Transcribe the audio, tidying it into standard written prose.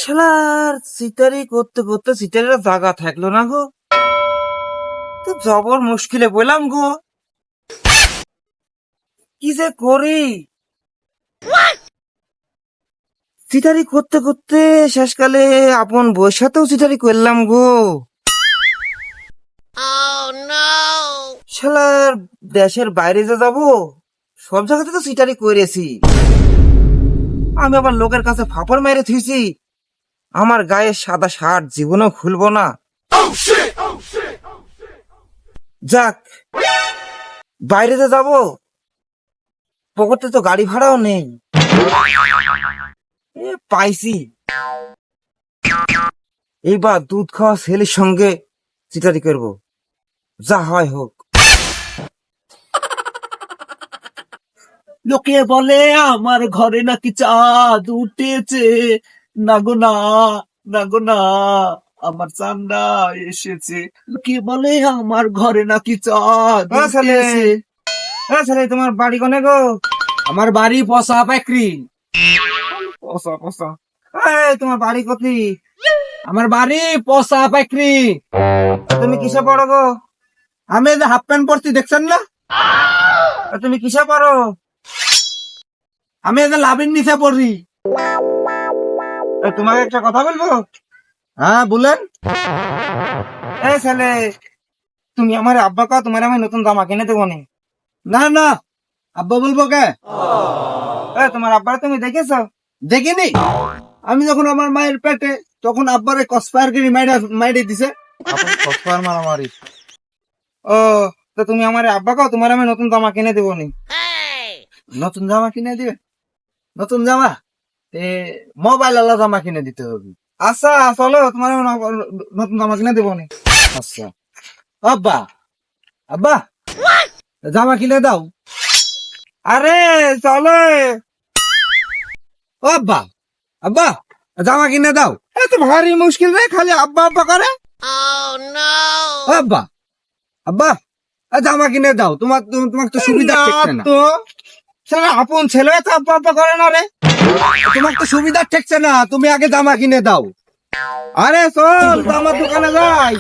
শালার সিটারি করতে করতে সিটারির জায়গা থাকলো না গো, তো জবর মুশকিলে বললাম গো, কি যে করি। সিটারি করতে করতে শেষকালে আপন বউর সাথেও সিটারি করলাম গো। শালার দেশের বাইরে যে যাবো, সব জায়গাতে তো সিটারি করেছি, আমি আবার লোকের কাছে ফাপড় মেরে থুইছি, আমার গায়ে সাদা শার্ট জীবনেও খুলবো না। যাক, বাইরে যে যাবো, পকেটে তো গাড়ি ভাড়াও নেই, পাইছি, এইবার দুধ খাওয়া ছেলের সঙ্গে চিটারি করবো, যা হয় হোক। লোকে বলে আমার ঘরে নাকি চাঁদ উঠেছে, না গো না, না গো না, আমার চান্দা এসেছে। লোকে বলে আমার ঘরে নাকি চাঁদ ছেলে, উঠেছে। ছেলে তোমার বাড়ি কোনে গো? আমার বাড়ি পশা পাকড়ি। পসা পসা, তোমার বাড়ি কোথি? আমার বাড়ি পশা পাকড়ি। তুমি কিসে পড়ো গো? আমি এই যে হাফ প্যান্ট পরছি দেখছেন না? তুমি কিসে পড়ো? আমি এই যে লাভির নিচে পড়ি। তোমাকে একটা কথা বলবো? হ্যাঁ বলেন। ছেলে, তুমি আমার আব্বা কা, তোমার আমি নতুন জামা কিনে দেবো নি। না না, আব্বা বলবো কে? তোমার আব্বার তুমি দেখেছো? দেখিনি। আমি যখন আমার মায়ের পেটে, তখন আব্বারে কসফায়ার করে মাইরে দিছে। মারামারি। ও, তো তুমি আমার আব্বা কাও, তোমার আমি নতুন জামা কিনে দেবো নি। নতুন জামা কিনে দিবে? নতুন জামা মোবাইল আলা জামা কিনে দিতে হবে। আচ্ছা চলো, তোমার আমি নতুন জামা কিনে দেবো নি। আচ্ছা আব্বা, আব্বা জামা কিনে দাও। আরে চলো। ও আব্বা, আব্বা জামা কিনে দাও। এত ভারী মুশকিল রে, খালি আব্বা আব্বা করে। ও আব্বা, আব্বা জামা কিনে দাও। তোমার তো সুবিধা ঠেকছে না। তো সেটা আপন ছেলে, তো আব্বা আব্বা করে না রে। তোমার তো সুবিধা ঠেকছে না, তুমি আগে জামা কিনে দাও। আরে চল, জামার দোকানে যাই।